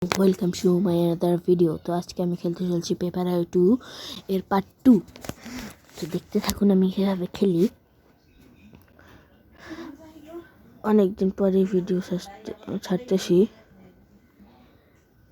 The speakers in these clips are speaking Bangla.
Welcome to my another video. তো আজকে আমি খেলতে চলছি পেপার আই 2 এর পার্ট 2। তো দেখতে থাকুন আমি কীভাবে খেলি। অনেকদিন পরে ভিডিও ছাড়তেছি,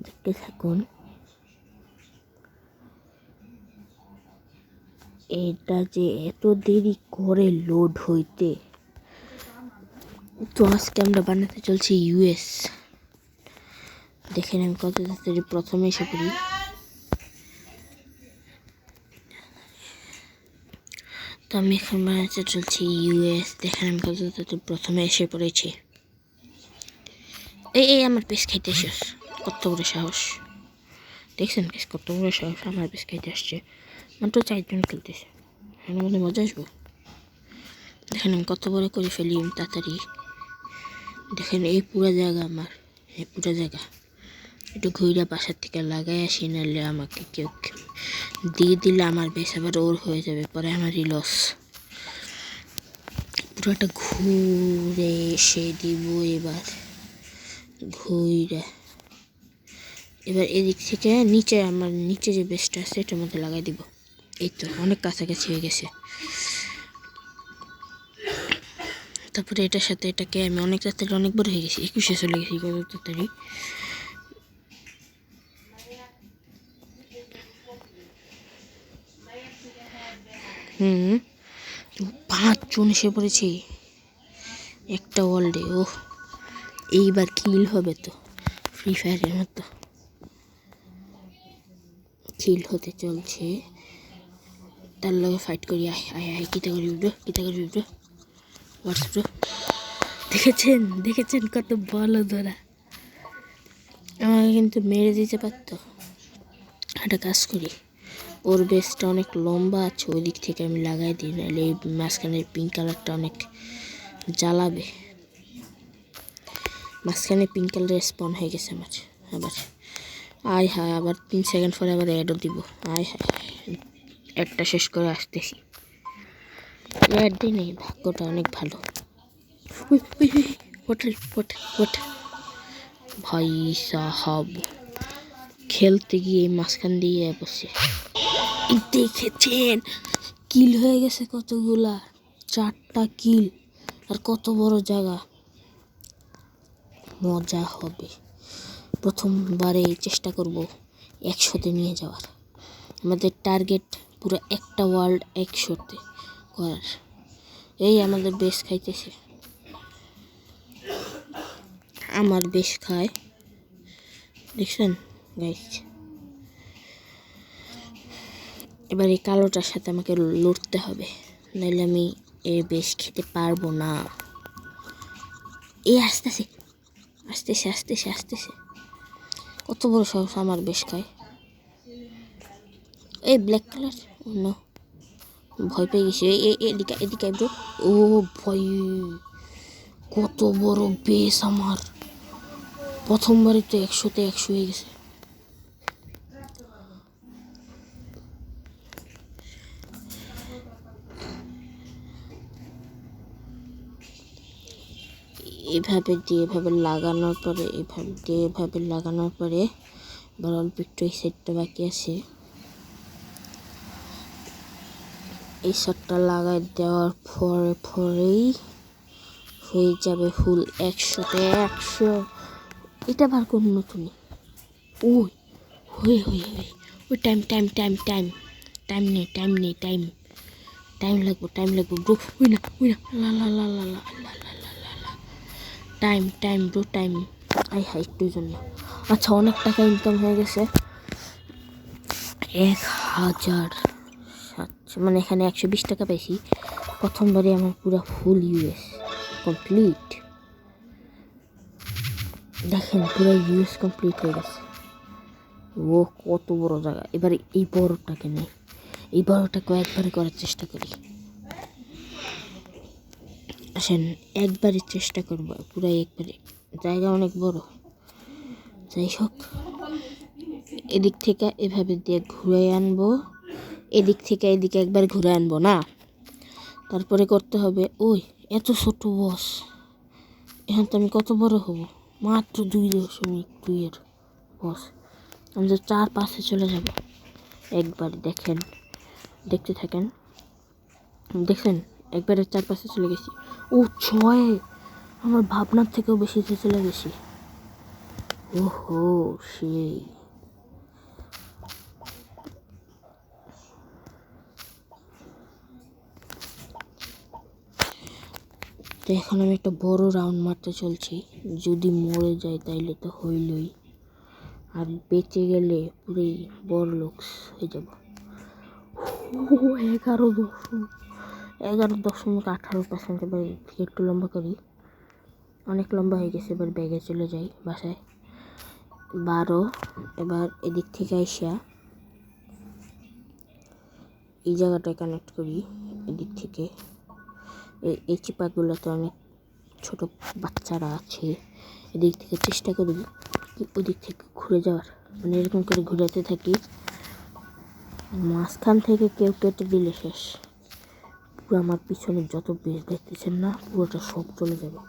দেখতে থাকুন। এটা যে এত দেরি করে লোড হইতে, তো আজকে আমরা বানাতে চলছি ইউএস। দেখেন আমি কত তাড়াতাড়ি প্রথমে এসে পড়ি। তো আমি এখন বানাতে চলছি ইউএস। দেখেন আমি কত তাড়াতাড়ি প্রথমে এসে পড়েছি। এই আমার পেস খাইতে শেষ, কত বড় সাহস দেখছেন? পেস কত বড় সাহস, আমার পেস খাইতে আসছে। মাত্র 4 জন খেলতেছে, এর মধ্যে মজা আসবো। দেখেন আমি কত বড় করে ফেলি তাড়াতাড়ি। দেখেন এই পুরো জায়গা আমার, এই পুরো জায়গা একটু ঘুরে বাসার থেকে লাগাই আসি, নাহলে আমাকে কেউ দিয়ে দিলে আমার বেশ আবার ওর হয়ে যাবে, পরে আমারই লস। পুরোটা ঘুরে এসে দিব এবার, ঘুরে এবার এদিক থেকে নিচে, আমার নিচে যে বেসটা আছে এটার মধ্যে লাগাই দিব। এই তো অনেক কাছাকাছি হয়ে গেছে। তারপরে এটার সাথে এটাকে আমি অনেক তাড়াতাড়ি, অনেক বড় হয়ে গেছি, 21-এ চলে গেছি কত তাড়াতাড়ি। হুম 5 জন এসে পড়েছি একটা ওয়ার্ল্ডে। ওহ, এইবার কিল হবে তো, ফ্রি ফায়ারের মতো কিল হতে চলছে। তার লগে ফাইট করি। আয় আয় আয়, কিতা করি ব্রো, কিতা করি ব্রো, হোয়াটস ব্রো। দেখেছেন কত বলো ধরা, আমাকে কিন্তু মেরে দিতে পারতো। একটা কাজ করি, ওর বেসটা অনেক লম্বা আছে, ওই দিক থেকে আমি লাগাই দিই, নাহলে এই মাঝখানের পিঙ্ক কালারটা অনেক জ্বালাবে। মাঝখানে পিঙ্ক কালারের স্পন হয়ে গেছে আমার আবার। আয় হায়, আবার 3 সেকেন্ড পরে আবার অ্যাডও দিব। আয় হায়, একটা শেষ করে আসতেছি। অ্যাড দিই নেই, ভাগ্যটা অনেক ভালো। ভাই সাহাব, খেলতে গিয়ে মাঝখান দিয়ে বসে দেখেছেন কিল হয়ে গেছে কতগুলা, 4টা কিল। আর কত বড় জায়গা, মজা হবে। প্রথমবারে চেষ্টা করব 100তে নিয়ে যাওয়ার। আমাদের টার্গেট পুরো একটা ওয়ার্ল্ড 100তে করার। এই আমাদের বেশ খাইতেছে, আমার বেশ খায়, দেখছেন গাইস। এবার এই কালোটার সাথে আমাকে লড়তে হবে, নাহলে আমি এর বেশ খেতে পারবো না। এই আসতেছে আসতেছে আসতেছে আসতেছে, কত বড় সাহস, আমার বেশ খায়। এই ব্ল্যাক কালার, না ভয় পেয়ে গেছি। এদিকে এদিকে ব্রো। ও ভয়, কত বড় বেশ আমার, প্রথমবারই তো 100তে 100 হয়ে গেছে। এভাবে লাগানোর পরে, এভাবে লাগানোর পরে এবার অল্প একটু এই সেটটা বাকি আছে, এই সেটটা লাগাই দেওয়ার পরেই হয়ে যাবে ফুল 100তে 100। এটা বার কোন নতুনই, ওই হয়ে হয়ে হয়ে ওই time time time time time নেই টাইম নেই টাইম টাইম লাগবো ব্রো। ওই না লা লা লা লা লা লা লা লা লা, টাইম ব্রো টাইম। আই হাই একটুর জন্য। আচ্ছা, অনেক টাকা ইনকাম হয়ে গেছে, 1000, মানে এখানে 120 টাকা পেয়েছি। প্রথমবারে আমার পুরো ফুল ইউএস কমপ্লিট। দেখেন পুরো ইউএস কমপ্লিট হয়ে গেছে। ও কত বড় জায়গা। এবারে এই বড়টাকে নেই, এই বড়টাকে একবারে করার চেষ্টা করি। আসেন একবারে চেষ্টা করবো, পুরো একবারে, জায়গা অনেক বড়। যাই হোক, এদিক থেকে এভাবে দিয়ে ঘুরে আনবো, এদিক থেকে এদিকে একবার ঘুরে আনবো না। তারপরে করতে হবে, ওই এত ছোট বস, এখন তো আমি কত বড় হব, মাত্র 2.2 এর বস, আমি তো 4-5-এ চলে যাব একবার। দেখেন, দেখতে থাকেন, দেখছেন একবারে 4-5-এ চলে গেছি। ও 6, আমার ভাবনার থেকেও বেশিতে চলে গেছি। ওহো সেই। তো এখন আমি একটা বড় রাউন্ড মারতে চলছি। যদি মরে যাই তাইলে তো হইলই, আর বেঁচে গেলে পুরোই বড় লোক হয়ে যাব। 11.18%। এবার একটু লম্বা করি, অনেক লম্বা হয়ে গেছে। এবার ব্যাগে চলে যাই বাসায়। 12। এবার এদিক থেকে আইসা এই জায়গাটায় কানেক্ট করি। এদিক থেকে এই চিপাগুলোতে অনেক ছোট বাচ্চারা আছে। এদিক থেকে চেষ্টা করি ওদিক থেকে ঘুরে যাওয়ার, মানে এরকম করে ঘুরাতে থাকি। মাঝখান থেকে কেউ কেটে দিলে শেষ। পুরো আমার পিছনে যত বেশ দেখতেছেন না, পুরোটা সব চলে যাবে।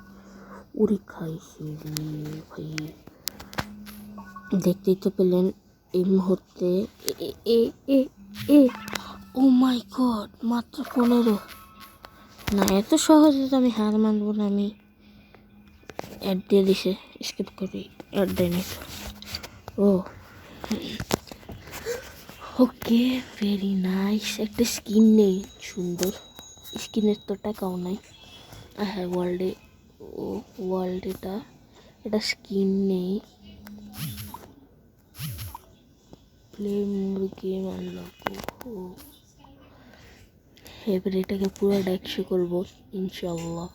উড়ি খাইছি ভাই। দেখতেই তো পেলেন এই মুহূর্তে। ও মাই গড, মাত্র 15। না, এত সহজে তো আমি হার মানবো না। আমি অ্যাড দিয়ে দিছে, স্কিপ করি, অ্যাড দেয়নি। ও ওকে, ভেরি নাইস। একটা স্কিন নেই সুন্দর, স্কিনের তো টাকাও নাই। হ্যাঁ, ওয়ার্ল্ড এটা স্কিন নেই। প্লে মোর গেম আনলক। এবার এটাকে পুরো 100 করবো ইনশাল্লাহ।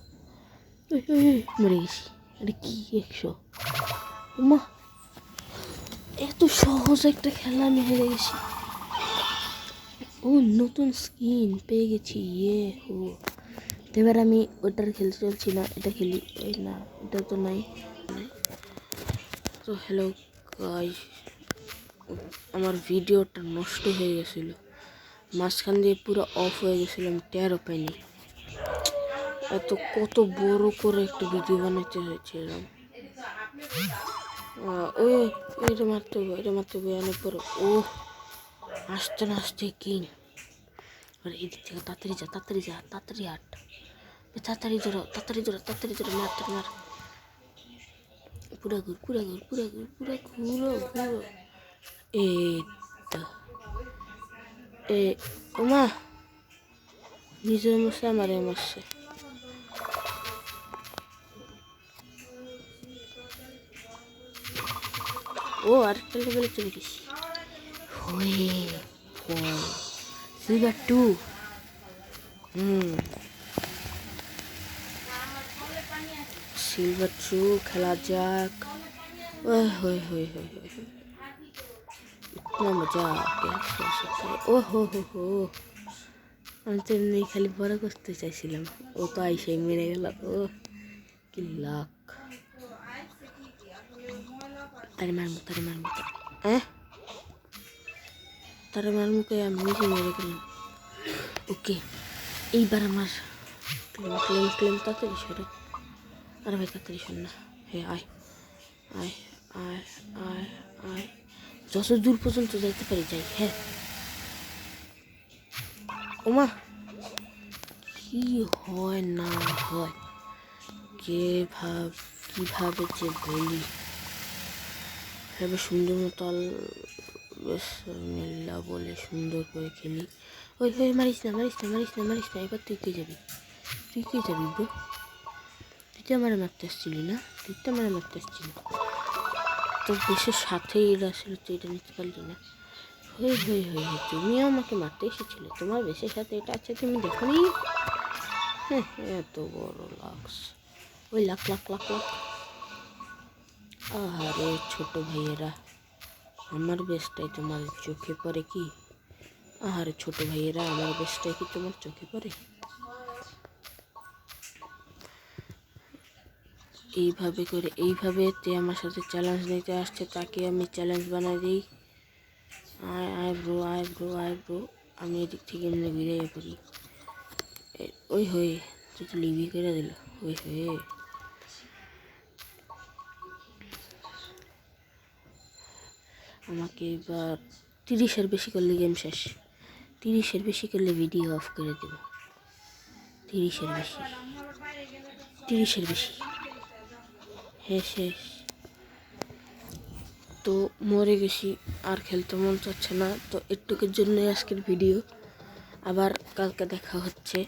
মরে গেছি। এটা কি 100? মা, এত সহজ একটা খেলা আমি হেরে গেছি। ও, নতুন স্কিন পেয়ে গেছি, ইয়ে হো। এবার আমি ওটার খেলতে চলছি না, এটা খেলি। এই না, এটা তো নাই। তো হ্যালো গাইস, আমার ভিডিওটা নষ্ট হয়ে গেছিলো, মাঝখান দিয়ে পুরো অফ হয়ে গেছিলাম, টেরও পাইনি। কত বড় করে একটা ভিডিও বানাতে হয়েছিলাম। এটা মারতে হবে অনেক বড়। ও আসতে না আসতে কিং। আর এদিক থেকে তাড়াতাড়ি যা, তাড়াতাড়ি হাট, তাড়াতাড়ি ধরো, মার। পুরা ঘুরো। এই তো ওমা, নিজের মশা আমারে মারছে। ও, আরেকটা লেভেলে চলে গেছি। সিলভার 2। সিলভার 2 খেলা যাক। ইতনা মজা ও হো। আমি তো এমনি খালি বড় করতে চাইছিলাম, ও তো আইসাই মেরে গেল। ও কি লাক। তারে মারমু আমি নিজে মেরে গেলাম। ওকে, এইবার আমার ক্লেম তাড়াতাড়ি সরো। আরে ভাই তাড়াতাড়ি শোন না। হ্যাঁ, আয় যত দূর পর্যন্ত যাইতে পারি যাই। হ্যাঁ, ওমা, কি হয় না হয়, কিভাবে যে বলি। এবার সুন্দর মতো বিসমিল্লাহ বলে সুন্দর করে খেলি। ওই মারিস না। এবার তুই কে যাবি ব্রো? তুই তো আমার মারতে আসছিলি না? তোর দেশের সাথেই এরা আসলে, তুই এটা নিতে পারলি না। তুমিও আমাকে মারতে এসেছিলে, তোমার বেশের সাথে এটা আছে, তুমি দেখো নি? হ্যাঁ, এত বড় লাক্স। ওই লাখ। আরে ছোট ভাইয়েরা, আমার বেশটাই তোমার চোখে পড়ে কি? আরে ছোট ভাইয়েরা, আমার বেশটাই কি তোমার চোখে পড়ে? এইভাবে তে আমার সাথে চ্যালেঞ্জ নিতে আসছে, তাকে আমি চ্যালেঞ্জ বানাই দিই। আয় ব্রো। আমি এদিক থেকে এমনি বেরিয়ে পড়ি। ওই তুই তো লিভি করে দিল। আমাকে এবার 30-এর বেশি করলে গেম শেষ। 30-এর বেশি করলে ভিডিও অফ করে দেব। 30-এর বেশি, 30-এর বেশি, হ্যাঁ শেষ। তো মরে গেছি, আর খেলতে মন চাচ্ছে না। তো একটুকের জন্য আজকের ভিডিও, আবার কালকে দেখা হচ্ছে।